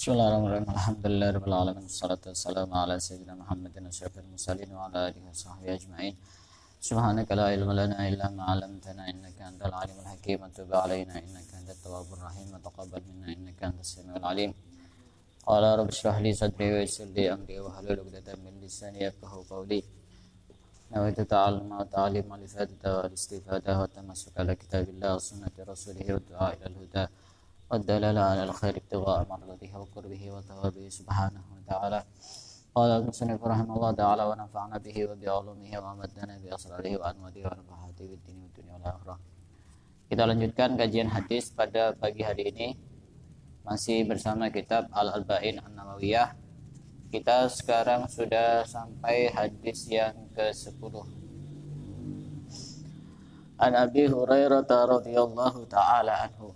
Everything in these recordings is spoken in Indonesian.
Bismillahirrahmanirrahim. Alhamdulillahirabbil alamin. Wassalatu wassalamu ala sayyidina Muhammadin asyrafil mursalin wa ala alihi washabbihi ajmain. Subhanaka la ilma lana illa ma 'allamtana innaka antal alimul hakim. Tub 'alaina innaka antat tawwabur rahim wa taqabbal minna innaka antas samiul alim. Qala rabbi shrah li sadri wa yassir li amri wa hlul 'uqdatam min lisani yafqahu qawli. Nawaitu ta'alluma wa ta'lima li fadita wa istifada wa tamassuka ala kitabillah wa sunnati rasulih wa du'a ila al-huda. والدلالة على الخير ابتغاء مرضاته وقربه وثوابه سبحانه وتعالى. قال المصنف رحمه الله تعالى ونفعنا به وبعلومه وأمدنا بأسراره وأنواده ونفحاته في الدين والدنيا والآخرة. Kita lanjutkan kajian hadis pada pagi hari ini masih bersama kitab Al-Arba'in An-Nawawiyah. Kita sekarang sudah sampai hadis yang ke-10. An Abi Hurairah radhiyallahu taala anhu.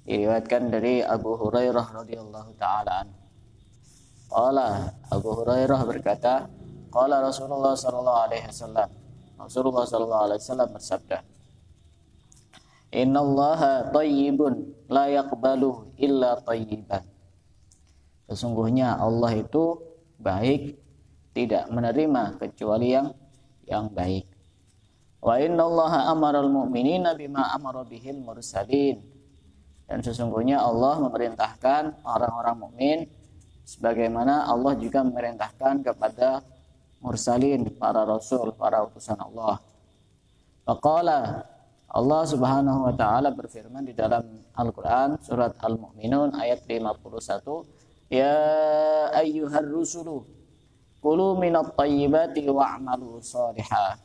Diriwayatkan dari Abu Hurairah radhiyallahu taala anhu. Qala Abu Hurairah berkata, qala Rasulullah sallallahu alaihi wasallam. Rasulullah sallallahu alaihi wasallam bersabda, "Innallaha thayyibun la yaqbalu illa thayyiban." Sesungguhnya Allah itu baik, tidak menerima kecuali yang baik. Wa innallaha amaral mu'minina bima amara bihil mursalin. Dan sesungguhnya Allah memerintahkan orang-orang mukmin sebagaimana Allah juga memerintahkan kepada mursalin, para rasul, para utusan Allah. Faqala, Allah Subhanahu wa taala berfirman di dalam Al-Qur'an surat Al-Mu'minun ayat 51, "Ya ayyuhar rusulu kulu minat thayyibati wa'malu shalihan."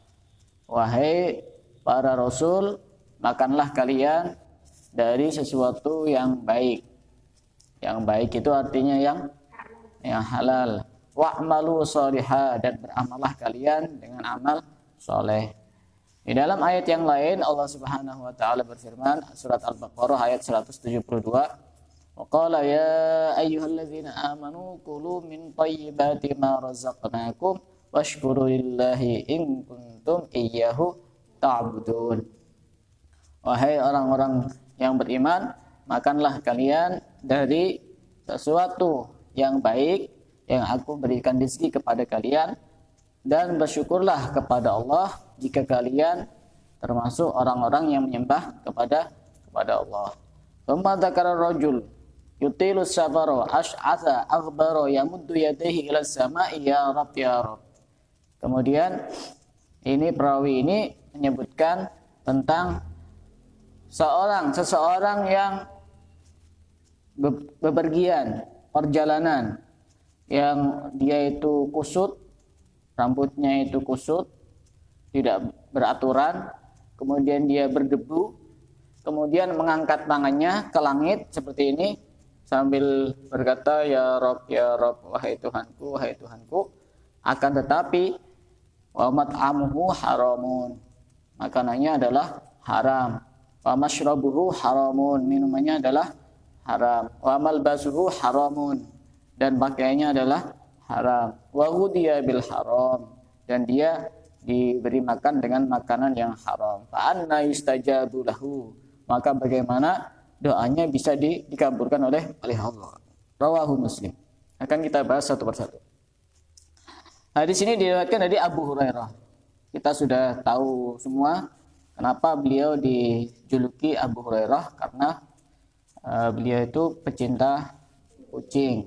Wahai para rasul, makanlah kalian dari sesuatu yang baik. Yang baik itu artinya yang halal. Wa'malu shalihan, dan beramalah kalian dengan amal soleh. Di dalam ayat yang lain Allah Subhanahu wa taala berfirman surat Al-Baqarah ayat 172, "Wa qala ya ayyuhalladzina amanu kulu min thayyibati ma razaqnakum washkuru lillahi in kuntum iyyahu ta'budun." Wahai orang-orang yang beriman, makanlah kalian dari sesuatu yang baik yang aku berikan rezeki kepada kalian, dan bersyukurlah kepada Allah jika kalian termasuk orang-orang yang menyembah kepada Allah. Tsumma dzakara rajul yutilu safara ash'atha aghbara yamuddu yadayhi ila samai ya rab ya rab. Kemudian ini perawi ini menyebutkan tentang seseorang yang bepergian, perjalanan, yang dia itu kusut, rambutnya itu kusut, tidak beraturan, kemudian dia berdebu, kemudian mengangkat tangannya ke langit seperti ini sambil berkata, ya Rob, wahai Tuhanku, akan tetapi wa mat'amuhu haramun, makanannya adalah haram. Wa mashrabuhu haramun, minumannya adalah haram. Wa malbasuhu haramun, dan pakaiannya adalah haram. Wa ghudiya bil haram, dan dia diberi makan dengan makanan yang haram. Fa anna yustajabu lahu, maka bagaimana doanya bisa dikabulkan oleh Allah. Rawahu Muslim. Akan kita bahas satu persatu. Hadis ini diriwayatkan dari Abu Hurairah. Kita sudah tahu semua kenapa beliau dijuluki Abu Hurairah, karena beliau itu pecinta kucing.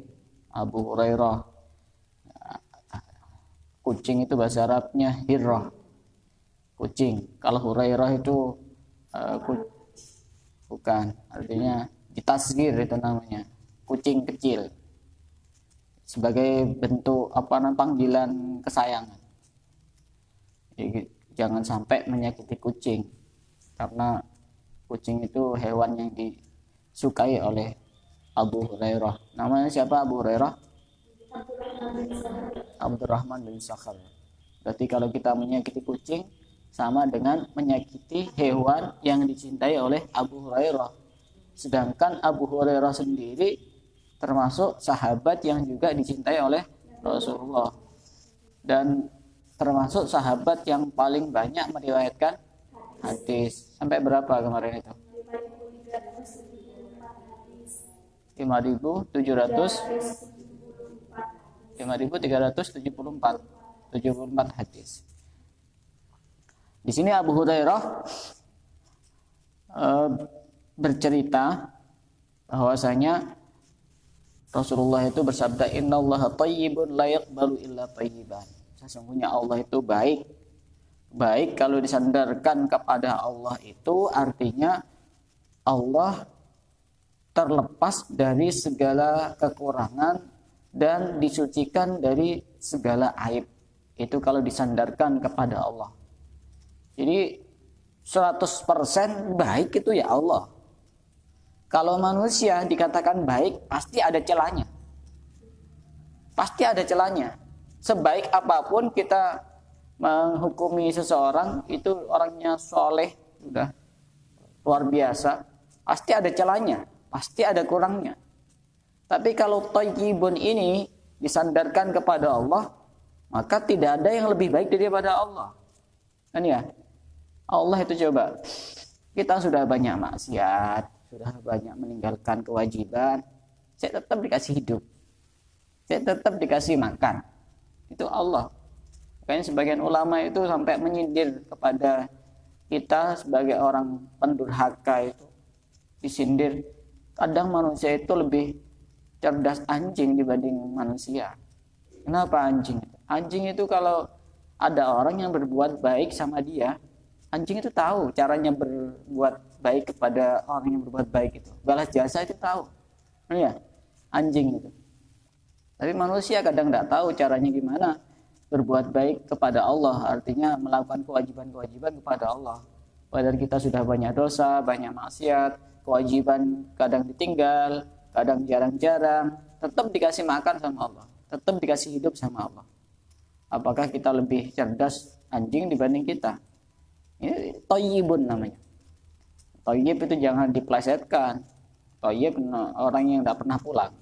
Abu Hurairah, kucing itu bahasa Arabnya hirrah, kucing. Kalau Hurairah itu bukan, artinya ditasgir, itu namanya kucing kecil, sebagai bentuk panggilan kesayangan. Jadi, jangan sampai menyakiti kucing, karena kucing itu hewan yang disukai oleh Abu Hurairah. Namanya siapa Abu Hurairah? Abdurrahman bin Sakhar. Berarti kalau kita menyakiti kucing sama dengan menyakiti hewan yang dicintai oleh Abu Hurairah. Sedangkan Abu Hurairah sendiri termasuk sahabat yang juga dicintai oleh Rasulullah, dan termasuk sahabat yang paling banyak meriwayatkan hadis. Sampai berapa kemarin itu? 5.374 hadis. Di sini Abu Hurairah bercerita bahwasanya Rasulullah itu bersabda, innallaha thayyibun la yaqbalu illa thayyiban. Sesungguhnya Allah itu baik. Baik kalau disandarkan kepada Allah itu artinya Allah terlepas dari segala kekurangan dan disucikan dari segala aib. Itu kalau disandarkan kepada Allah. Jadi 100% baik itu ya Allah. Kalau manusia dikatakan baik, pasti ada celahnya. Pasti ada celahnya. Sebaik apapun kita menghukumi seseorang, itu orangnya soleh, sudah luar biasa, pasti ada celahnya, pasti ada kurangnya. Tapi kalau thayyibun ini disandarkan kepada Allah, maka tidak ada yang lebih baik daripada Allah. Kan ya? Allah itu coba, kita sudah banyak maksiat, sudah banyak meninggalkan kewajiban, saya tetap dikasih hidup, saya tetap dikasih makan. Itu Allah. Makanya sebagian ulama itu sampai menyindir kepada kita sebagai orang pendurhaka itu, disindir. Kadang manusia itu lebih cerdas anjing dibanding manusia. Kenapa anjing? Anjing itu kalau ada orang yang berbuat baik sama dia, anjing itu tahu caranya berbuat baik kepada orang yang berbuat baik itu. Balas jasa itu tahu. Ya, anjing itu. Tapi manusia kadang tidak tahu caranya gimana berbuat baik kepada Allah. Artinya melakukan kewajiban-kewajiban kepada Allah. Padahal kita sudah banyak dosa, banyak maksiat, kewajiban kadang ditinggal, kadang jarang-jarang, tetap dikasih makan sama Allah, tetap dikasih hidup sama Allah. Apakah kita lebih cerdas anjing dibanding kita? Ini thayyibun namanya. Thayyib itu jangan diplesetkan. Thayyib orang yang tidak pernah pulang.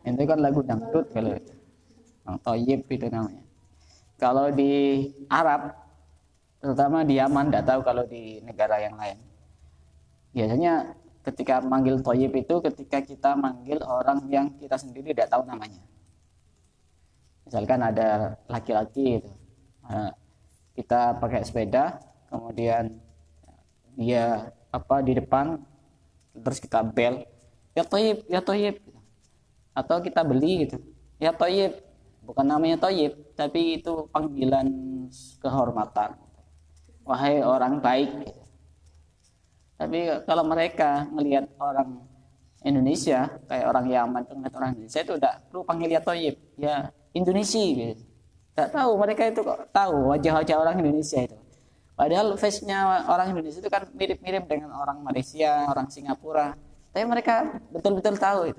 Itu kan lagu dangdut kalau itu. Thayyib itu namanya. Kalau di Arab, terutama di Yaman, tidak tahu kalau di negara yang lain. Biasanya ketika manggil thayyib itu ketika kita manggil orang yang kita sendiri tidak tahu namanya. Misalkan ada laki-laki itu, kita pakai sepeda, kemudian dia di depan, terus kita bel, ya thayyib, ya thayyib, atau kita beli gitu, ya thayyib, bukan namanya thayyib, tapi itu panggilan kehormatan, wahai orang baik. Gitu. Tapi kalau mereka melihat orang Indonesia, kayak orang Yaman, melihat orang Indonesia itu tidak perlu panggil ya thayyib, ya Indonesia gitu. Tidak tahu, mereka itu kok tahu wajah-wajah orang Indonesia itu. Padahal face-nya orang Indonesia itu kan mirip-mirip dengan orang Malaysia, orang Singapura. Tapi mereka betul-betul tahu itu.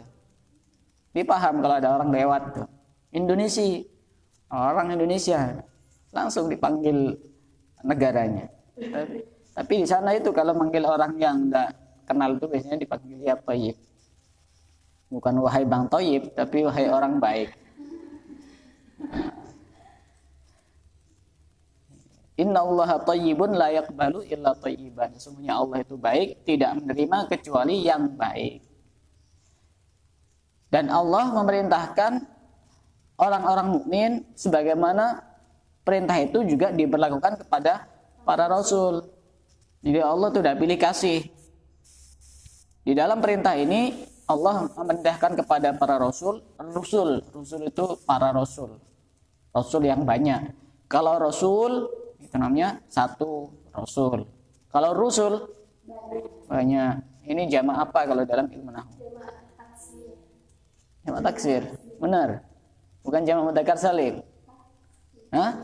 Dia paham kalau ada orang lewat tuh. Indonesia, orang Indonesia, langsung dipanggil negaranya. Tapi di sana itu kalau manggil orang yang enggak kenal itu biasanya dipanggil ya thayyib. Bukan wahai Bang Thayyib, tapi wahai orang baik. Innallaha thayyibun la yaqbalu illa thayyiban. Sesungguhnya Allah itu baik, tidak menerima kecuali yang baik. Dan Allah memerintahkan orang-orang mukmin sebagaimana perintah itu juga diberlakukan kepada para rasul. Jadi Allah itu tidak pilih kasih. Di dalam perintah ini Allah memerintahkan kepada para rasul itu para rasul yang banyak. Kalau rasul itu namanya satu rasul. Kalau rusul banyak. Ini jamaah apa kalau dalam ilmu nahwu? Jamaah taksir. Benar. Bukan jamaah mudzakkar salim. Hah?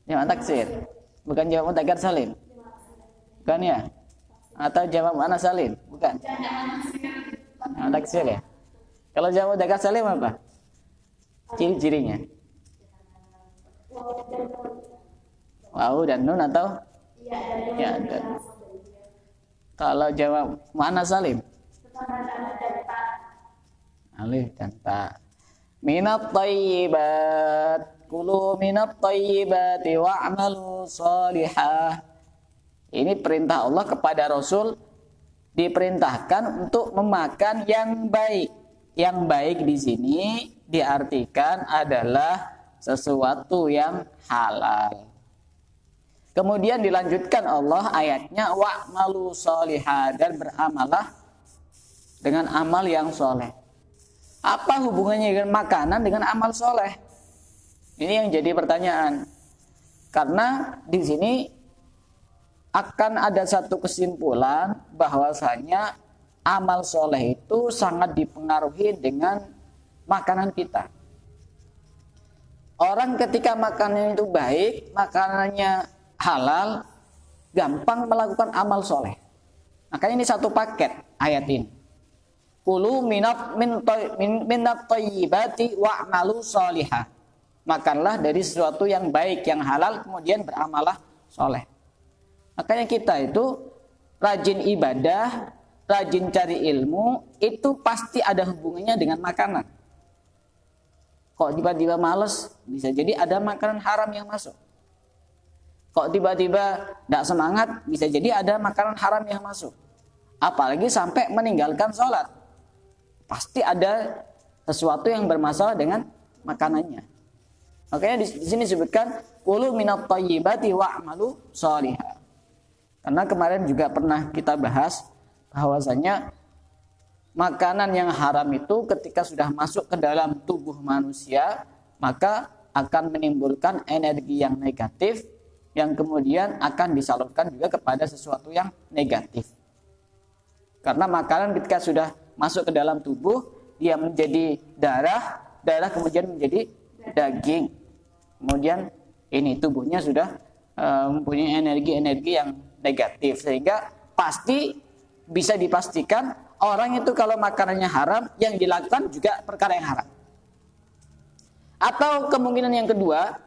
Jamaah taksir. Bukan jamaah mudzakkar salim. Bukan ya? Atau jamaah muannats salim? Bukan. Jamaah taksir ya. Kalau jamaah mudzakkar salim apa? Ciri-cirinya. Waw dan nun atau ya dan. Kalau jawab mana salim? Alif dan ta. Minat thayyibat, kulu minat thayyibati wa'malu shalihah. Ini perintah Allah kepada Rasul diperintahkan untuk memakan yang baik. Yang baik di sini diartikan adalah sesuatu yang halal. Kemudian dilanjutkan Allah ayatnya wa'malu sholiha, dan beramalah dengan amal yang soleh. Apa hubungannya dengan makanan dengan amal soleh? Ini yang jadi pertanyaan. Karena di sini akan ada satu kesimpulan bahwasanya amal soleh itu sangat dipengaruhi dengan makanan kita. Orang ketika makanannya itu baik, makanannya halal, gampang melakukan amal soleh. Makanya ini satu paket ayat ini. Kulu minat thayyibati wa'malu sholihah. Makanlah dari sesuatu yang baik, yang halal, kemudian beramalah soleh. Makanya kita itu rajin ibadah, rajin cari ilmu, itu pasti ada hubungannya dengan makanan. Kok tiba-tiba malas, bisa jadi ada makanan haram yang masuk. Kok tiba-tiba tidak semangat, bisa jadi ada makanan haram yang masuk. Apalagi sampai meninggalkan sholat, pasti ada sesuatu yang bermasalah dengan makanannya. Makanya di sini disebutkan kulu minat thayyibati wa'malu sholihah. Karena kemarin juga pernah kita bahas bahwasanya makanan yang haram itu ketika sudah masuk ke dalam tubuh manusia, maka akan menimbulkan energi yang negatif yang kemudian akan disalurkan juga kepada sesuatu yang negatif. Karena makanan ketika sudah masuk ke dalam tubuh, dia menjadi darah, darah kemudian menjadi daging. Kemudian ini tubuhnya sudah mempunyai energi-energi yang negatif, sehingga pasti bisa dipastikan orang itu kalau makanannya haram, yang dilakukan juga perkara yang haram. Atau kemungkinan yang kedua,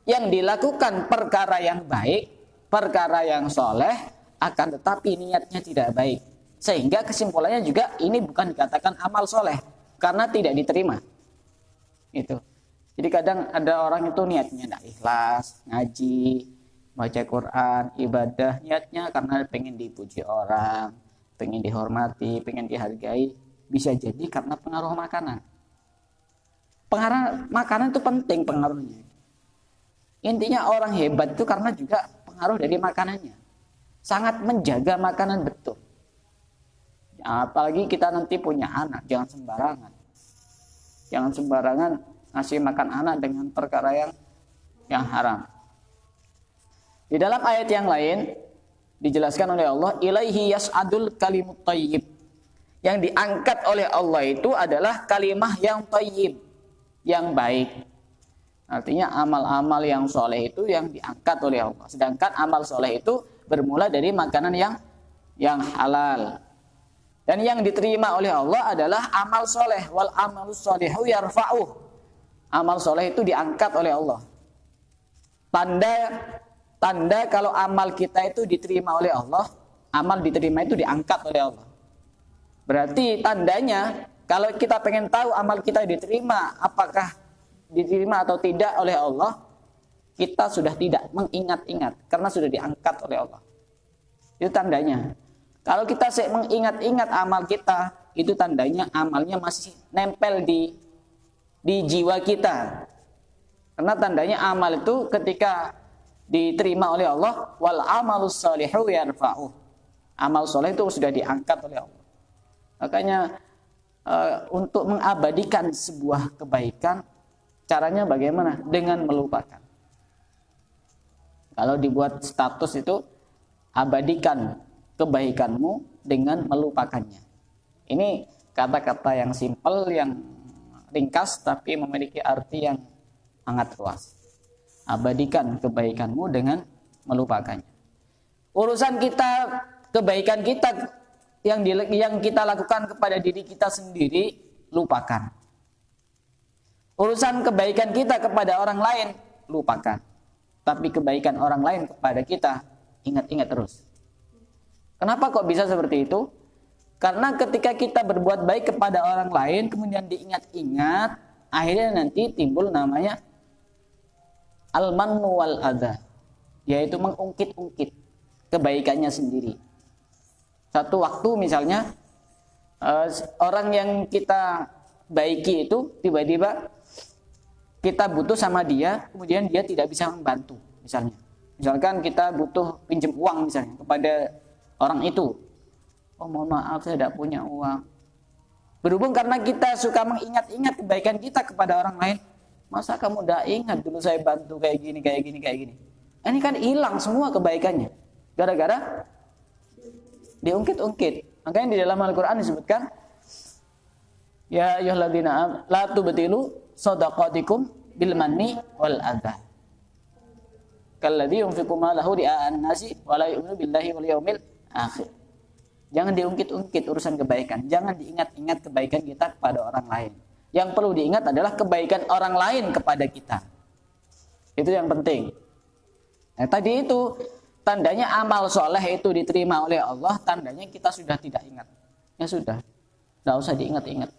yang dilakukan perkara yang baik, perkara yang soleh, akan tetapi niatnya tidak baik, sehingga kesimpulannya juga ini bukan dikatakan amal soleh karena tidak diterima. Itu. Jadi kadang ada orang itu niatnya tidak ikhlas, ngaji, baca Quran, ibadah, niatnya karena pengen dipuji orang, pengen dihormati, pengen dihargai. Bisa jadi karena pengaruh makanan. Pengaruh makanan itu penting pengaruhnya. Intinya orang hebat itu karena juga pengaruh dari makanannya. Sangat menjaga makanan betul. Apalagi kita nanti punya anak, jangan sembarangan. Jangan sembarangan ngasih makan anak dengan perkara yang haram. Di dalam ayat yang lain dijelaskan oleh Allah, ilaihi yas'adul kalimut thayyib. Yang diangkat oleh Allah itu adalah kalimah yang thayyib, yang baik. Artinya amal-amal yang soleh itu yang diangkat oleh Allah. Sedangkan amal soleh itu bermula dari makanan yang halal. Dan yang diterima oleh Allah adalah amal soleh. Wal amalus solihu yarfa'uh. Amal soleh itu diangkat oleh Allah. Tanda kalau amal kita itu diterima oleh Allah, amal diterima itu diangkat oleh Allah. Berarti tandanya kalau kita pengen tahu amal kita diterima, apakah diterima atau tidak oleh Allah, kita sudah tidak mengingat-ingat karena sudah diangkat oleh Allah. Itu tandanya. Kalau kita mengingat-ingat amal kita, itu tandanya amalnya masih nempel di jiwa kita. Karena tandanya amal itu ketika diterima oleh Allah, wal amalus sholihu yarfa'uh. Amal soleh itu sudah diangkat oleh Allah. Makanya untuk mengabadikan sebuah kebaikan, caranya bagaimana? Dengan melupakan. Kalau dibuat status itu, abadikan kebaikanmu dengan melupakannya. Ini kata-kata yang simpel, yang ringkas, tapi memiliki arti yang sangat luas. Abadikan kebaikanmu dengan melupakannya. Urusan kita, kebaikan kita yang kita lakukan kepada diri kita sendiri, lupakan. Urusan kebaikan kita kepada orang lain, lupakan. Tapi kebaikan orang lain kepada kita, ingat-ingat terus. Kenapa kok bisa seperti itu? Karena ketika kita berbuat baik kepada orang lain, kemudian diingat-ingat, akhirnya nanti timbul namanya al-mannu wal adha, yaitu mengungkit-ungkit kebaikannya sendiri. Satu waktu misalnya orang yang kita baiki itu tiba-tiba kita butuh sama dia, kemudian dia tidak bisa membantu misalnya. Misalkan kita butuh pinjam uang misalnya kepada orang itu. Oh mohon maaf saya tidak punya uang. Berhubung karena kita suka mengingat-ingat kebaikan kita kepada orang lain. Masa kamu tidak ingat dulu saya bantu kayak gini. Ini kan hilang semua kebaikannya. Gara-gara diungkit-ungkit. Makanya di dalam Al-Quran disebutkan, ya ayyuhalladzina la tubtilu shadaqatikum bil manni wal adha. Kalladzi yunfiqu malahu ria'an nasi wa la yu'minu billahi wal yawmil akhir. Jangan diungkit-ungkit urusan kebaikan. Jangan diingat-ingat kebaikan kita kepada orang lain. Yang perlu diingat adalah kebaikan orang lain kepada kita. Itu yang penting. Nah, tadi itu tandanya amal soleh itu diterima oleh Allah, tandanya kita sudah tidak ingat. Ya sudah, tidak usah diingat-ingat.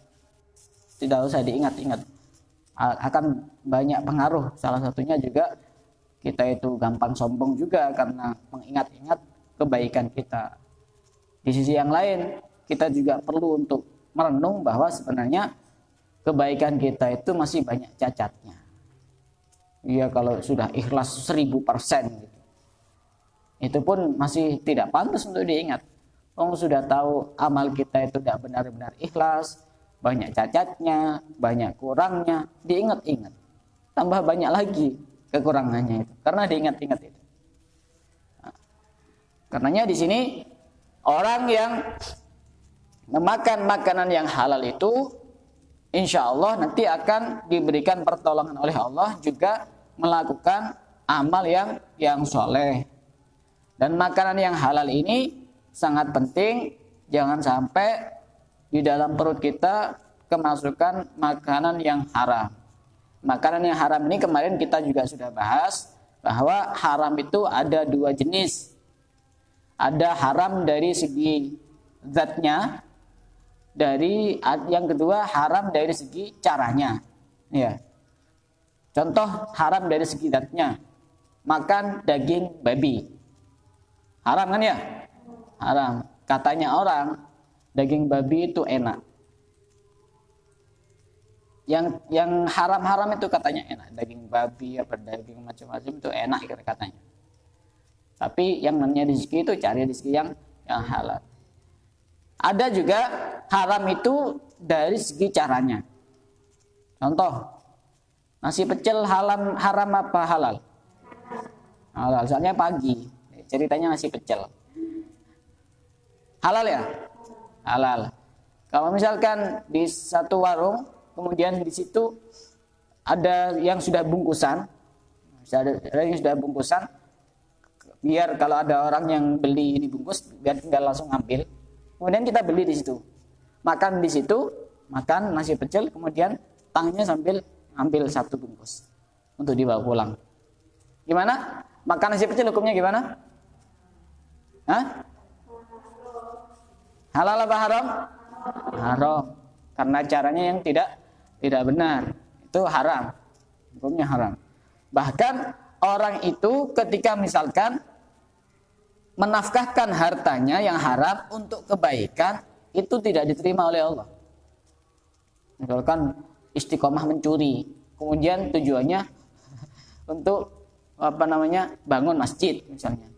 Tidak usah diingat-ingat. Akan banyak pengaruh. Salah satunya juga kita itu gampang sombong juga karena mengingat-ingat kebaikan kita. Di sisi yang lain, kita juga perlu untuk merenung bahwa sebenarnya kebaikan kita itu masih banyak cacatnya. Ya kalau sudah ikhlas 1000% gitu, itu pun masih tidak pantas untuk diingat. Orang sudah tahu amal kita itu tidak benar-benar ikhlas, banyak cacatnya, banyak kurangnya, diingat-ingat. Tambah banyak lagi kekurangannya itu, karena diingat-ingat itu. Nah, karenanya di sini orang yang memakan makanan yang halal itu, insya Allah nanti akan diberikan pertolongan oleh Allah juga melakukan amal yang soleh. Dan makanan yang halal ini sangat penting, jangan sampai di dalam perut kita kemasukan makanan yang haram. Makanan yang haram ini kemarin kita juga sudah bahas bahwa haram itu ada 2 jenis. Ada haram dari segi zatnya, yang kedua haram dari segi caranya. Ya. Contoh haram dari segi zatnya, makan daging babi. Haram kan ya? Haram. Katanya orang daging babi itu enak. Yang haram-haram itu katanya enak. Daging babi apa daging macam-macam itu enak katanya. Tapi yang namanya rezeki itu cari rezeki yang halal. Ada juga haram itu dari segi caranya. Contoh, nasi pecel haram apa halal? Halal, soalnya pagi. Ceritanya nasi pecel. Halal ya? Halal. Kalau misalkan di satu warung, kemudian di situ ada yang sudah bungkusan, biar kalau ada orang yang beli ini bungkus, biar tinggal langsung ambil. Kemudian kita beli di situ, makan di situ, makan nasi pecel, kemudian tangnya sambil ambil 1 bungkus untuk dibawa pulang. Gimana? Makan nasi pecel hukumnya gimana? Hah? Halal apa haram? Haram. Karena caranya yang tidak benar. Itu haram. Hukumnya haram. Bahkan orang itu ketika misalkan menafkahkan hartanya yang haram untuk kebaikan, itu tidak diterima oleh Allah. Misalkan istiqomah mencuri, kemudian tujuannya untuk bangun masjid misalnya.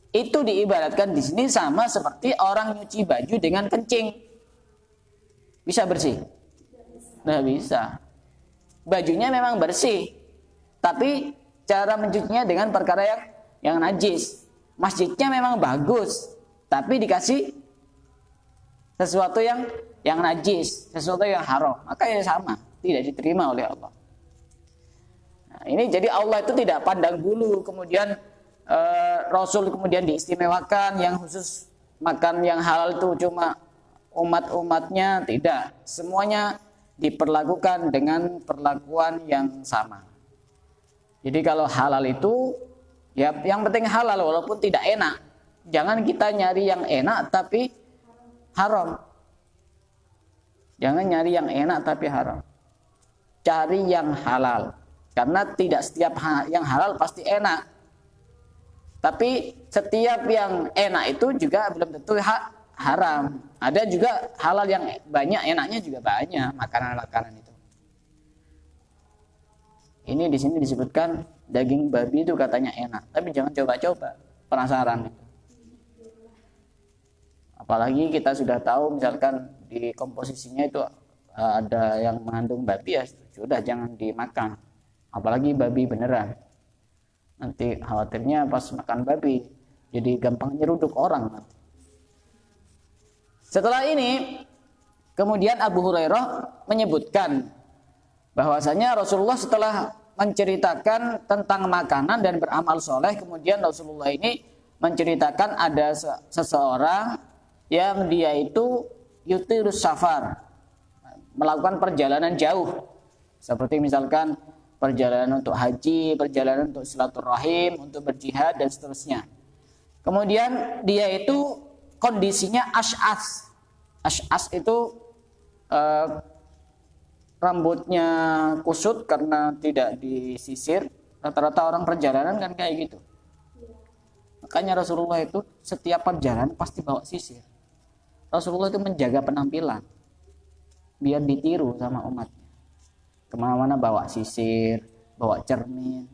Itu diibaratkan di sini sama seperti orang nyuci baju dengan kencing. Bisa bersih? Nggak bisa. Bajunya memang bersih, tapi cara mencucinya dengan perkara yang najis. Masjidnya memang bagus, tapi dikasih sesuatu yang najis, sesuatu yang haram, maka ya sama, tidak diterima oleh Allah. Nah, ini jadi Allah itu tidak pandang bulu, kemudian Rasul kemudian diistimewakan, yang khusus makan yang halal itu cuma umat-umatnya, tidak. Semuanya diperlakukan dengan perlakuan yang sama. Jadi kalau halal itu, ya yang penting halal walaupun tidak enak. Jangan kita nyari yang enak tapi haram. Jangan nyari yang enak tapi haram. Cari yang halal. Karena tidak setiap yang halal pasti enak. Tapi setiap yang enak itu juga belum tentu haram. Ada juga halal yang banyak, enaknya juga banyak makanan-makanan itu. Ini di sini disebutkan daging babi itu katanya enak, tapi jangan coba-coba, penasaran. Apalagi kita sudah tahu misalkan di komposisinya itu ada yang mengandung babi, ya sudah jangan dimakan. Apalagi babi beneran. Nanti khawatirnya pas makan babi jadi gampang nyeruduk orang. Setelah ini kemudian Abu Hurairah menyebutkan bahwasanya Rasulullah setelah menceritakan tentang makanan dan beramal soleh, kemudian Rasulullah ini menceritakan ada seseorang yang dia itu yutirus safar, melakukan perjalanan jauh, seperti misalkan perjalanan untuk haji, perjalanan untuk silaturahim, untuk berjihad dan seterusnya. Kemudian dia itu kondisinya ash'as. Ash'as itu rambutnya kusut karena tidak disisir. Rata-rata orang perjalanan kan kayak gitu. Makanya Rasulullah itu setiap perjalanan pasti bawa sisir. Rasulullah itu menjaga penampilan biar ditiru sama umatnya. Kemana-mana bawa sisir, bawa cermin.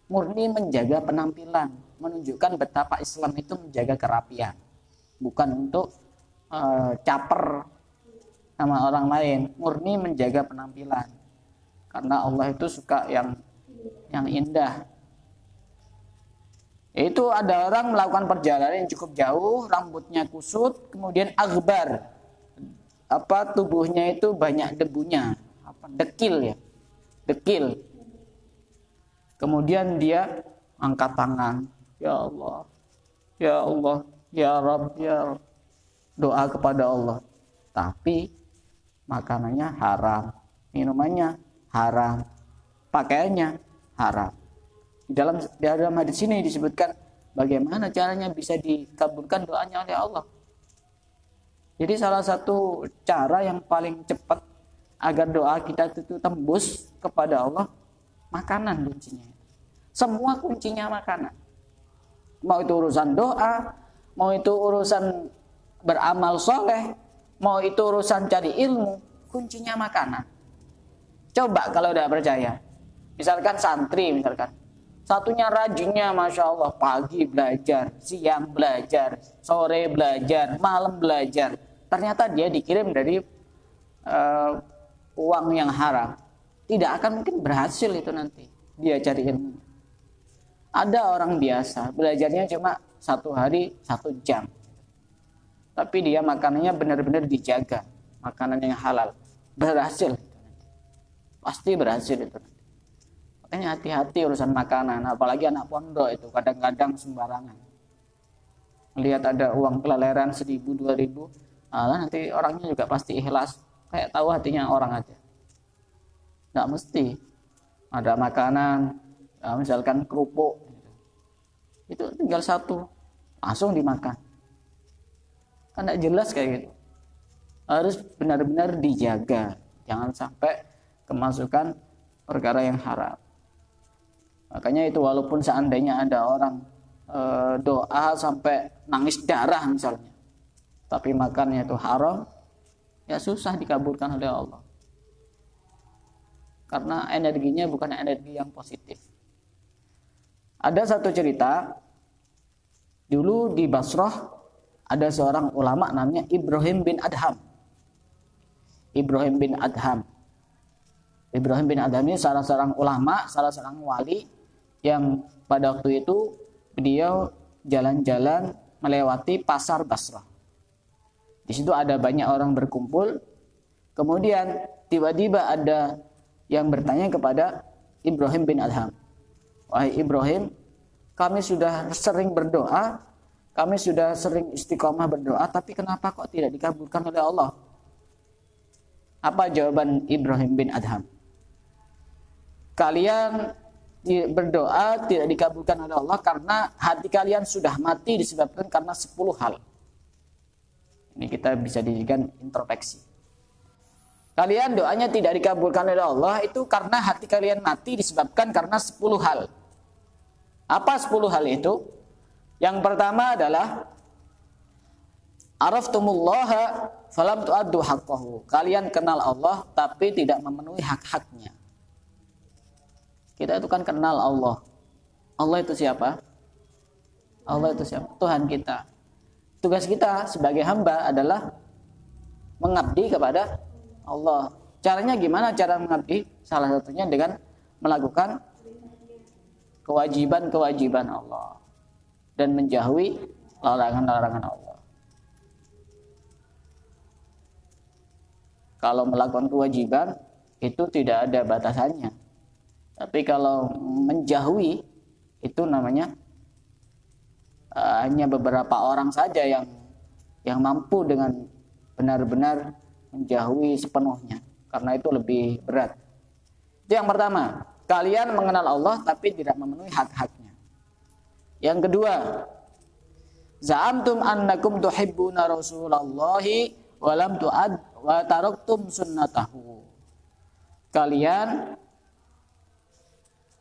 Murni menjaga penampilan, menunjukkan betapa Islam itu menjaga kerapian. Bukan untuk caper sama orang lain, murni menjaga penampilan. Karena Allah itu suka yang indah. Itu ada orang melakukan perjalanan yang cukup jauh, rambutnya kusut, kemudian aghbar. Tubuhnya itu banyak debunya. Dekil ya, dekil. Kemudian dia angkat tangan, ya Allah, ya Allah, ya Rabb, ya Rabb. Doa kepada Allah. Tapi makanannya haram, minumannya haram, pakaiannya haram. Di dalam hadis ini disebutkan bagaimana caranya bisa dikabulkan doanya oleh Allah. Jadi salah satu cara yang paling cepat agar doa kita itu tembus kepada Allah, makanan kuncinya. Semua kuncinya makanan. Mau itu urusan doa, mau itu urusan beramal soleh, mau itu urusan cari ilmu, kuncinya makanan. Coba kalau udah percaya. Misalkan santri, satunya rajinnya Masya Allah, pagi belajar, siang belajar, sore belajar, malam belajar. Ternyata dia dikirim dari uang yang haram, tidak akan mungkin berhasil itu nanti dia cari ilmu. Ada orang biasa belajarnya cuma 1 hari 1 jam, tapi dia makanannya benar-benar dijaga, makanan yang halal, berhasil, pasti berhasil itu. Makanya hati-hati urusan makanan, apalagi anak pondok itu kadang-kadang sembarangan. Lihat ada uang keleleran 1.000, 2.000, nanti orangnya juga pasti ikhlas. Kayak tahu hatinya orang aja. Nggak mesti. Ada makanan, misalkan kerupuk. Itu tinggal 1, langsung dimakan. Kan nggak jelas kayak gitu. Harus benar-benar dijaga. Jangan sampai kemasukan perkara yang haram. Makanya itu walaupun seandainya ada orang doa sampai nangis darah misalnya, tapi makannya itu haram, ya susah dikabulkan oleh Allah. Karena energinya bukan energi yang positif. Ada satu cerita, dulu di Basrah ada seorang ulama namanya Ibrahim bin Adham. Ibrahim bin Adham. Ibrahim bin Adham ini salah seorang ulama, salah seorang wali yang pada waktu itu beliau jalan-jalan melewati pasar Basrah. Di situ ada banyak orang berkumpul. Kemudian tiba-tiba ada yang bertanya kepada Ibrahim bin Adham, "Wahai Ibrahim, kami sudah sering berdoa, kami sudah sering istiqomah berdoa, tapi kenapa kok tidak dikabulkan oleh Allah?" Apa jawaban Ibrahim bin Adham? Kalian berdoa tidak dikabulkan oleh Allah karena hati kalian sudah mati disebabkan karena 10 hal. Ini kita bisa dijadikan introspeksi. Kalian doanya tidak dikabulkan oleh Allah itu karena hati kalian mati disebabkan karena 10 hal. Apa 10 hal itu? Yang pertama adalah araftumullaha falam tu'addu haqqahu. Kalian kenal Allah tapi tidak memenuhi hak-haknya. Kita itu kan kenal Allah. Allah itu siapa? Allah itu siapa? Tuhan kita. Tugas kita sebagai hamba adalah mengabdi kepada Allah. Caranya gimana cara mengabdi? Salah satunya dengan melakukan kewajiban-kewajiban Allah dan menjauhi larangan-larangan Allah. Kalau melakukan kewajiban itu tidak ada batasannya. Tapi kalau menjauhi itu namanya hanya beberapa orang saja yang mampu dengan benar-benar menjauhi sepenuhnya. Karena itu lebih berat. Itu yang pertama. Kalian mengenal Allah tapi tidak memenuhi hak-haknya. Yang kedua, za'amtum annakum tuhibbuna Rasulullahi wa lam tu'ad wa taraktum sunnatahu. Kalian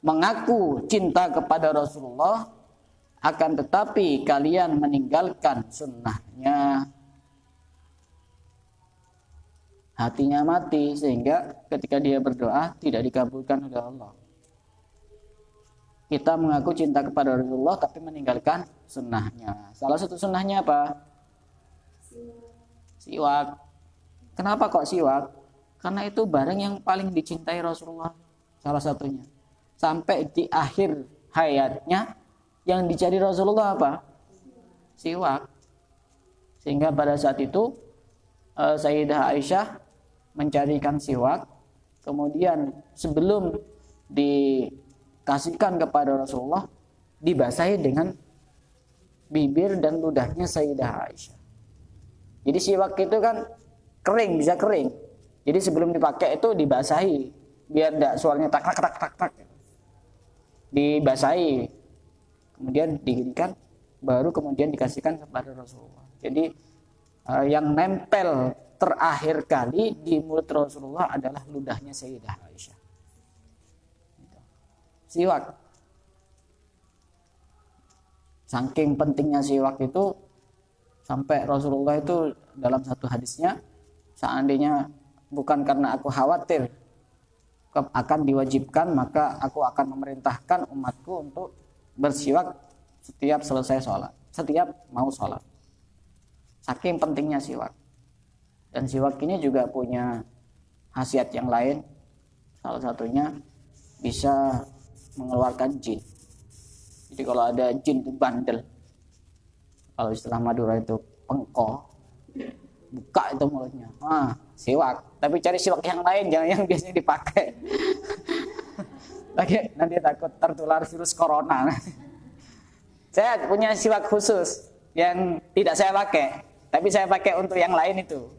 mengaku cinta kepada Rasulullah, akan tetapi kalian meninggalkan sunnahnya. Hatinya mati sehingga ketika dia berdoa tidak dikabulkan oleh Allah. Kita mengaku cinta kepada Rasulullah tapi meninggalkan sunnahnya. Salah satu sunnahnya apa? Siwak. Kenapa kok siwak? Karena itu barang yang paling dicintai Rasulullah. Salah satunya. Sampai di akhir hayatnya yang dicari Rasulullah apa? Siwak. Sehingga pada saat itu Sayyidah Aisyah mencarikan siwak, kemudian sebelum dikasihkan kepada Rasulullah dibasahi dengan bibir dan ludahnya Sayyidah Aisyah. Jadi siwak itu kan kering, bisa kering. Jadi sebelum dipakai itu dibasahi biar tidak suaranya tak tak tak tak tak. Dibasahi, kemudian diginikan, baru kemudian dikasihkan kepada Rasulullah. Jadi yang nempel terakhir kali di mulut Rasulullah adalah ludahnya Sayyidah Aisyah. Siwak. Saking pentingnya siwak itu sampai Rasulullah itu dalam satu hadisnya, seandainya bukan karena aku khawatir akan diwajibkan, maka aku akan memerintahkan umatku untuk bersiwak setiap selesai sholat, setiap mau sholat. Saking pentingnya siwak. Dan siwak ini juga punya khasiat yang lain. Salah satunya bisa mengeluarkan jin. Jadi kalau ada jin itu bandel, kalau istilah Madura itu pengko, buka itu mulutnya. Siwak. Tapi cari siwak yang lain, jangan yang biasanya dipakai. Lagi nanti takut tertular virus corona. Saya punya siwak khusus yang tidak saya pakai, tapi saya pakai untuk yang lain itu.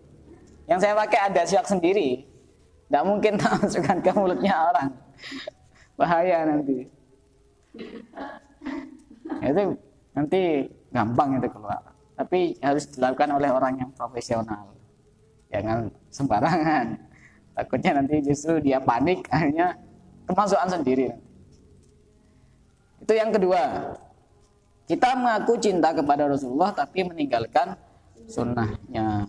Yang saya pakai ada siwak sendiri. Tidak mungkin masukkan ke mulutnya orang. Bahaya nanti. Itu nanti gampang itu keluar. Tapi harus dilakukan oleh orang yang profesional. Jangan sembarangan. Takutnya nanti justru dia panik, akhirnya kemasukan sendiri. Itu yang kedua. Kita mengaku cinta kepada Rasulullah tapi meninggalkan sunnahnya.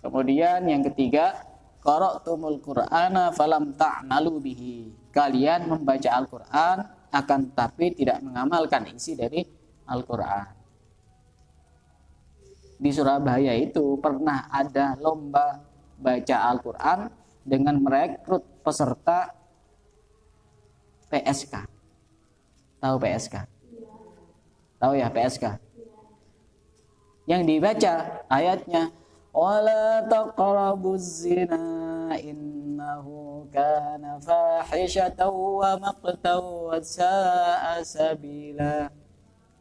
Kemudian yang ketiga, qara'tumul Qur'ana falam ta'malu bihi. Kalian membaca Al-Qur'an akan tapi tidak mengamalkan isi dari Al-Qur'an. Di Surabaya itu pernah ada lomba baca Al-Qur'an dengan merekrut peserta PSK. Tahu PSK? Tahu ya PSK? Yang dibaca ayatnya, wala taqrabuz zina innahu kana fahishatan wa maqtan wa sa'a sabila.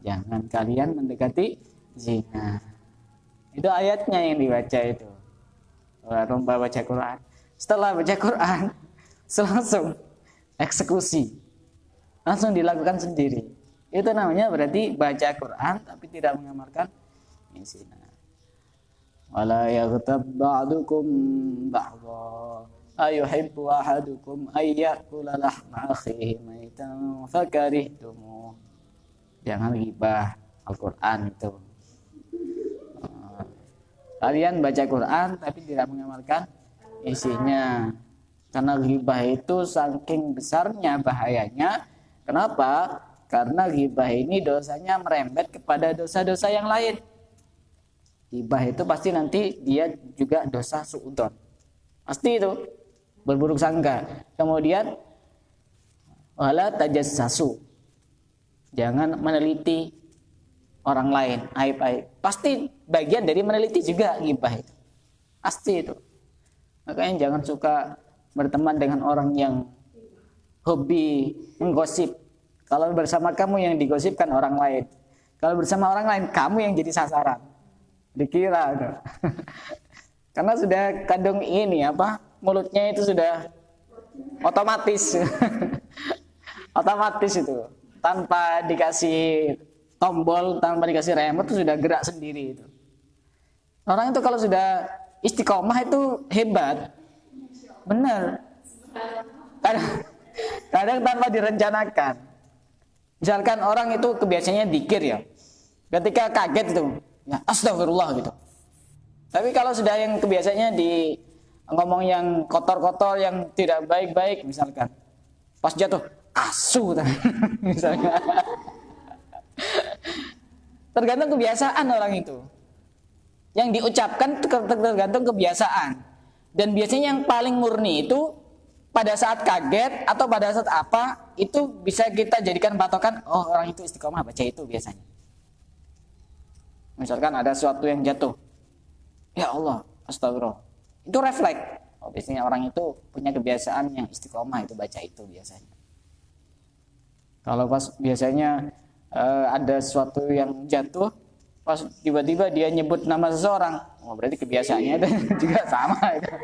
Jangan kalian mendekati zina. Itu ayatnya yang dibaca itu. Lomba baca Quran. Setelah baca Quran, langsung eksekusi. Langsung dilakukan sendiri. Itu namanya berarti baca Quran tapi tidak mengamalkan zina. Wala yaghtab ba'dukum ba'dha ayuhibbu ahadukum ayyakula lahma akhihi maitan fakarihtumuh. Jangan ghibah. Al-Quran itu. Kalian baca Quran tapi tidak mengamalkan isinya. Karena ghibah itu saking besarnya bahayanya. Kenapa? Karena ghibah ini dosanya merembet kepada dosa-dosa yang lain. Ghibah itu pasti nanti dia juga dosa suudzon. Pasti itu. Berburuk sangka. Kemudian wala tajassasu. Jangan meneliti orang lain, aib-aib. Pasti bagian dari meneliti juga ghibah itu. Pasti itu. Makanya jangan suka berteman dengan orang yang hobi menggosip. Kalau bersama kamu yang digosipkan orang lain. Kalau bersama orang lain, kamu yang jadi sasaran. Dikira itu. Karena sudah kandung ini mulutnya itu sudah otomatis. Otomatis itu. Tanpa dikasih tombol, tanpa dikasih remote itu sudah gerak sendiri itu. Orang itu kalau sudah istiqomah itu hebat. Benar. Kadang tanpa direncanakan. Misalkan orang itu kebiasaannya dzikir ya. Ketika kaget itu, ya astagfirullah gitu. Tapi kalau sudah yang kebiasaannya di ngomong yang kotor-kotor, yang tidak baik-baik misalkan. Pas jatuh, asu misalnya. Tergantung kebiasaan orang itu. Yang diucapkan tergantung kebiasaan. Dan biasanya yang paling murni itu pada saat kaget atau pada saat apa, itu bisa kita jadikan patokan, oh orang itu istiqomah baca itu biasanya. Misalkan ada sesuatu yang jatuh, ya Allah, astagfirullah. Itu refleks. Oh, biasanya orang itu punya kebiasaan yang istiqomah itu baca itu biasanya. Kalau pas biasanya ada sesuatu yang jatuh, pas tiba-tiba dia nyebut nama seseorang, oh berarti kebiasaannya itu juga sama itu.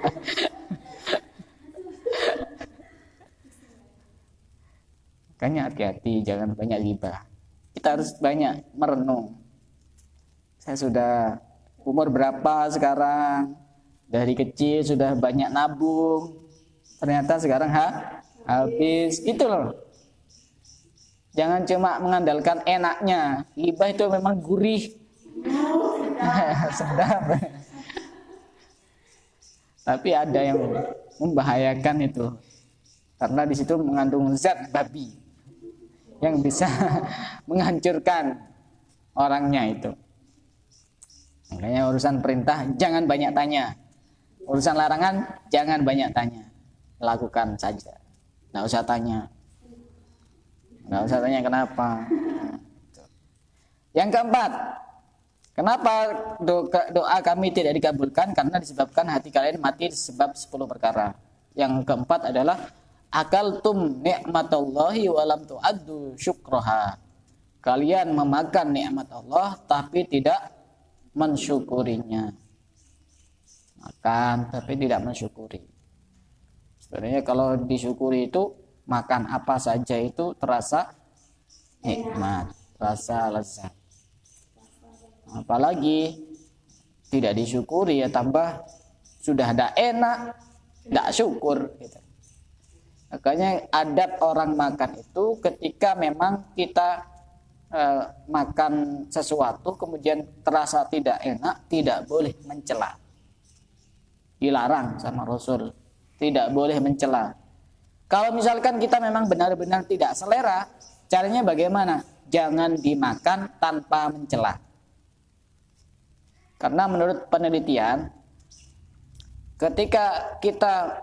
Makanya hati-hati, jangan banyak ghibah. Kita harus banyak merenung. Saya sudah umur berapa sekarang? Dari kecil sudah banyak nabung. Ternyata sekarang habis. Itu loh. Jangan cuma mengandalkan enaknya. Ghibah itu memang gurih. Sedap. Tapi ada yang membahayakan itu. Karena di situ mengandung zat babi yang bisa menghancurkan orangnya itu. Makanya urusan perintah jangan banyak tanya. Urusan larangan jangan banyak tanya. Lakukan saja. Nggak usah tanya. Nggak usah tanya kenapa. Yang keempat, kenapa doa kami tidak dikabulkan? Karena disebabkan hati kalian mati sebab 10 perkara. Yang keempat adalah akaltum ni'matallahi walam tu'addu syukraha. Kalian memakan nikmat Allah tapi tidak mensyukurinya. Makan tapi tidak mensyukuri. Sebenarnya kalau disyukuri itu makan apa saja itu terasa nikmat, terasa lezat. Apalagi tidak disyukuri ya tambah sudah ada enak, tidak syukur gitu. Makanya adab orang makan itu ketika memang kita makan sesuatu kemudian terasa tidak enak, tidak boleh mencela. Dilarang sama Rasul, tidak boleh mencela. Kalau misalkan kita memang benar-benar tidak selera, caranya bagaimana? Jangan dimakan tanpa mencela. Karena menurut penelitian, ketika kita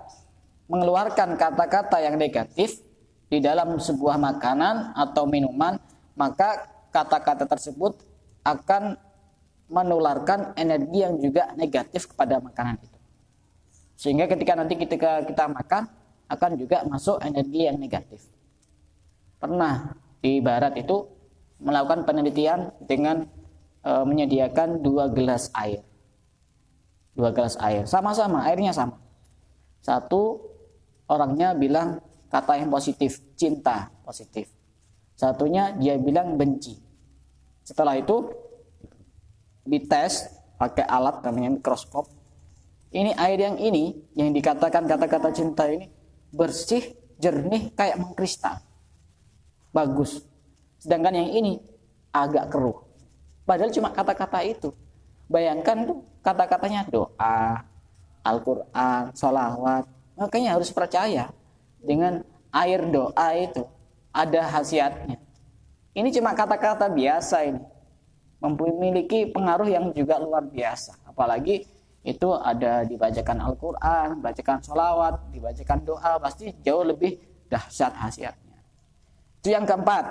mengeluarkan kata-kata yang negatif di dalam sebuah makanan atau minuman, maka kata-kata tersebut akan menularkan energi yang juga negatif kepada makanan itu. Sehingga ketika kita makan akan juga masuk energi yang negatif. Pernah di barat itu melakukan penelitian dengan menyediakan 2 gelas air. 2 gelas air, sama-sama airnya sama. Satu orangnya bilang kata yang positif, cinta, positif. Satunya dia bilang benci. Setelah itu dites pakai alat namanya mikroskop. Ini air yang ini, yang dikatakan kata-kata cinta ini, bersih, jernih, kayak mengkristal. Bagus. Sedangkan yang ini, agak keruh. Padahal cuma kata-kata itu. Bayangkan tuh kata-katanya doa, Al-Quran, sholawat. Makanya harus percaya dengan air doa itu. Ada khasiatnya. Ini cuma kata-kata biasa ini. Memiliki pengaruh yang juga luar biasa. Apalagi itu ada dibacakan Al-Quran, dibacakan sholawat, dibacakan doa, pasti jauh lebih dahsyat khasiatnya. Itu yang keempat.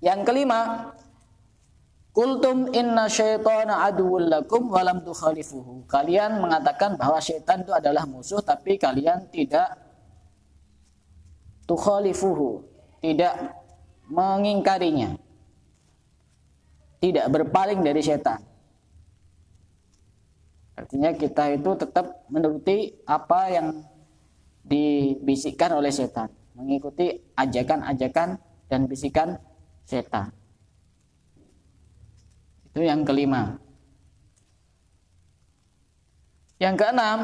Yang kelima, kultum inna syaitana aduwwul lakum walam tukhalifuhu. Kalian mengatakan bahwa syaitan itu adalah musuh, tapi kalian tidak tukhalifuhu, tidak mengingkarinya, tidak berpaling dari syaitan. Artinya kita itu tetap menuruti apa yang dibisikkan oleh setan, mengikuti ajakan-ajakan dan bisikan setan. Itu yang kelima. Yang keenam,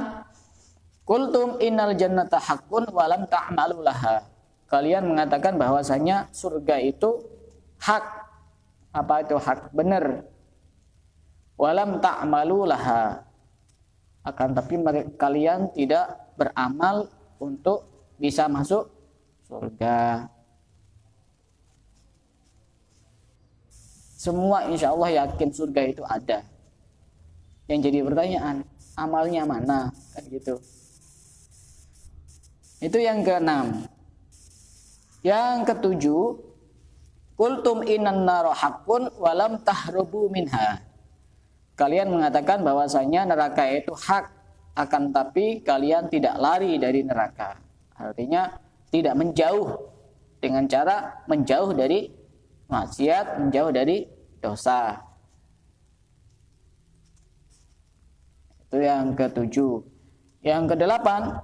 kultum innal jannata haqqun wa lam ta'malu laha. Kalian mengatakan bahwasanya surga itu hak. Apa itu hak? Benar. Wa lam ta'malu laha. Akan tapi kalian tidak beramal untuk bisa masuk surga. Semua insya Allah yakin surga itu ada. Yang jadi pertanyaan, amalnya mana? Kan gitu. Itu yang keenam. Yang ketujuh, kultum innan nara haqqun walam tahrubu minha. Kalian mengatakan bahwasanya neraka itu hak, akan tapi kalian tidak lari dari neraka. Artinya tidak menjauh dengan cara menjauh dari maksiat, menjauh dari dosa. Itu yang ketujuh. Yang kedelapan,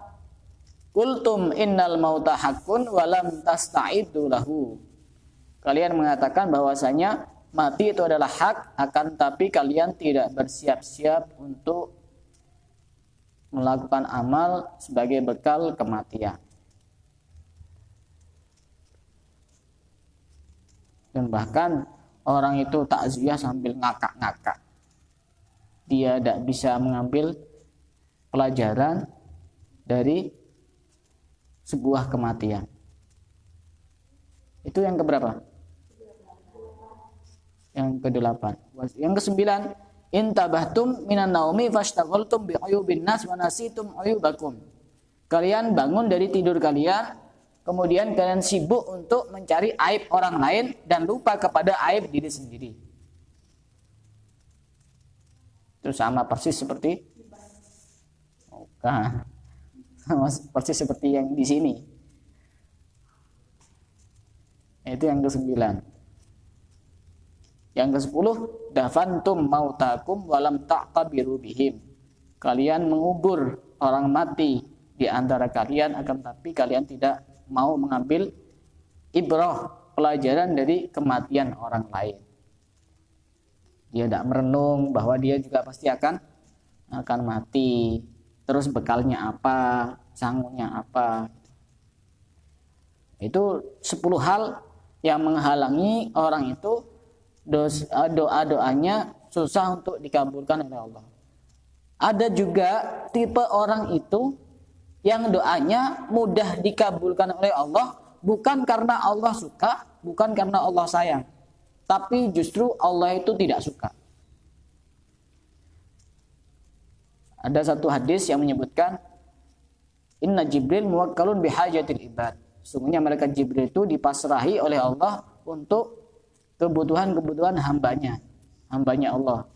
kultum innal mauta haqqun walam tasta'iddu lahu. Kalian mengatakan bahwasanya mati itu adalah hak, akan tapi kalian tidak bersiap-siap untuk melakukan amal sebagai bekal kematian. Dan bahkan orang itu takziah sambil ngakak-ngakak. Dia tidak bisa mengambil pelajaran dari sebuah kematian. Itu yang keberapa? Yang kedelapan. Yang kesembilan, intabahtum minan naumi fashtaghaltum bi'uyubin nas wa nasitum uyubakum. Kalian bangun dari tidur kalian, kemudian kalian sibuk untuk mencari aib orang lain dan lupa kepada aib diri sendiri. Itu sama persis seperti persis seperti yang di sini. Itu yang kesembilan. Yang kesepuluh, dafantum mautakum walam ta'tabiru bihim. Kalian mengubur orang mati di antara kalian, akan tapi kalian tidak mau mengambil ibrah, pelajaran dari kematian orang lain. Dia tidak merenung bahwa dia juga pasti akan mati. Terus bekalnya apa, sangunya apa. Itu 10 hal yang menghalangi orang itu doa-doanya susah untuk dikabulkan oleh Allah. Ada juga tipe orang itu yang doanya mudah dikabulkan oleh Allah, bukan karena Allah suka, bukan karena Allah sayang, tapi justru Allah itu tidak suka. Ada satu hadis yang menyebutkan inna Jibril muwakkalun bihajatil ibad. Sungguhnya malaikat Jibril itu dipasrahi oleh Allah untuk kebutuhan-kebutuhan hambanya Allah.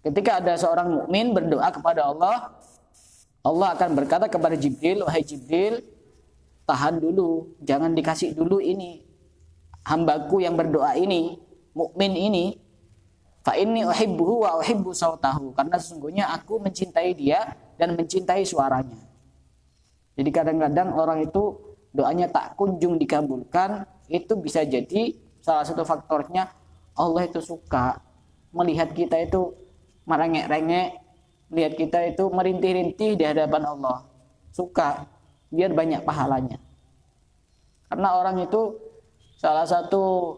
Ketika ada seorang mukmin berdoa kepada Allah, Allah akan berkata kepada Jibril, wahai Jibril, tahan dulu, jangan dikasih dulu ini hambaku yang berdoa ini, mukmin ini. Fa inni uhibbuhu wa uhibbu sautahu, karena sesungguhnya aku mencintai dia dan mencintai suaranya. Jadi kadang-kadang orang itu doanya tak kunjung dikabulkan, itu bisa jadi salah satu faktornya Allah itu suka melihat kita itu merengek-rengek, melihat kita itu merintih-rintih di hadapan Allah. Suka biar banyak pahalanya. Karena orang itu salah satu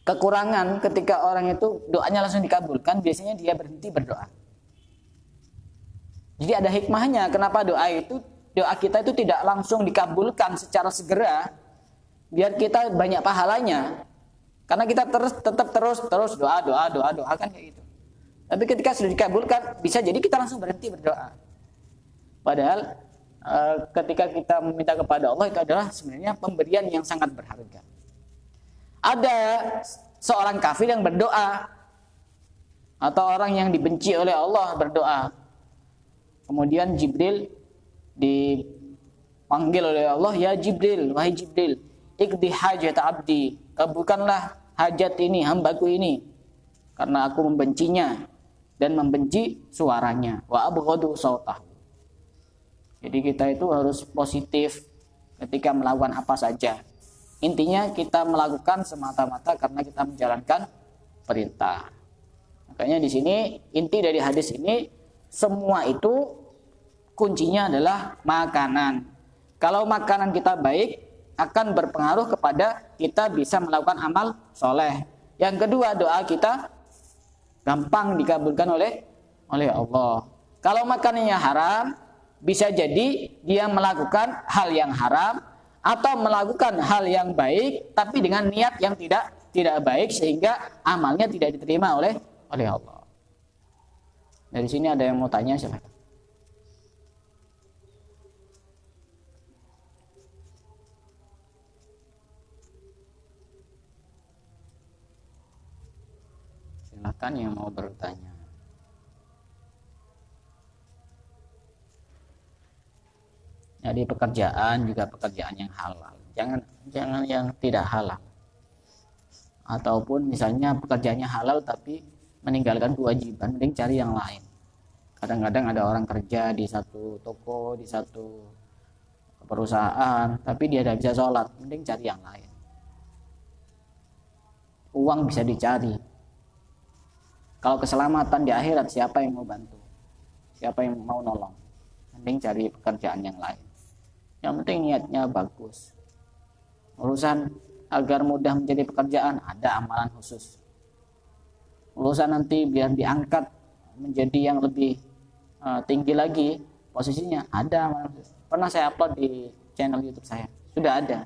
kekurangan ketika orang itu doanya langsung dikabulkan, biasanya dia berhenti berdoa. Jadi ada hikmahnya kenapa doa kita itu tidak langsung dikabulkan secara segera, biar kita banyak pahalanya. Karena kita tetap terus doa kan kayak gitu. Tapi ketika sudah dikabulkan, bisa jadi kita langsung berhenti berdoa. Padahal ketika kita meminta kepada Allah itu adalah sebenarnya pemberian yang sangat berharga. Ada seorang kafir yang berdoa, atau orang yang dibenci oleh Allah berdoa. Kemudian Jibril dipanggil oleh Allah, ya Jibril, wahai Jibril, iqdi hajat abdi, kabulkanlah hajat ini, hambaku ini, karena aku membencinya dan membenci suaranya. Wa abghadu sautahu. Jadi kita itu harus positif ketika melakukan apa saja. Intinya kita melakukan semata-mata karena kita menjalankan perintah. Makanya di sini inti dari hadis ini, semua itu kuncinya adalah makanan. Kalau makanan kita baik, akan berpengaruh kepada kita bisa melakukan amal soleh. Yang kedua, doa kita gampang dikabulkan oleh Allah. Kalau makanannya haram, bisa jadi dia melakukan hal yang haram atau melakukan hal yang baik tapi dengan niat yang tidak baik, sehingga amalnya tidak diterima oleh Allah. Dari sini ada yang mau tanya, siapa? Silakan yang mau bertanya. Jadi pekerjaan juga pekerjaan yang halal. Jangan yang tidak halal. Ataupun misalnya pekerjaannya halal tapi meninggalkan kewajiban, mending cari yang lain. Kadang-kadang ada orang kerja di satu toko, di satu perusahaan, tapi dia tidak bisa sholat, mending cari yang lain. Uang bisa dicari. Kalau keselamatan di akhirat, siapa yang mau bantu? Siapa yang mau nolong? Mending cari pekerjaan yang lain. Yang penting niatnya bagus. Urusan agar mudah menjadi pekerjaan, ada amalan khusus. Urusan nanti biar diangkat menjadi yang lebih tinggi lagi posisinya, ada amalan khusus. Pernah saya upload di channel YouTube saya. Sudah ada.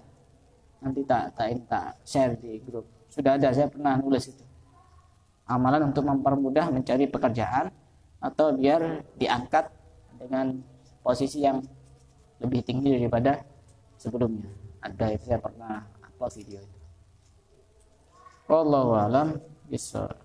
Nanti tak share di grup. Sudah ada, saya pernah nulis itu. Amalan untuk mempermudah mencari pekerjaan atau biar diangkat dengan posisi yang lebih tinggi daripada sebelumnya. Ada, itu saya pernah upload video itu. Wallahu a'lam bishawab.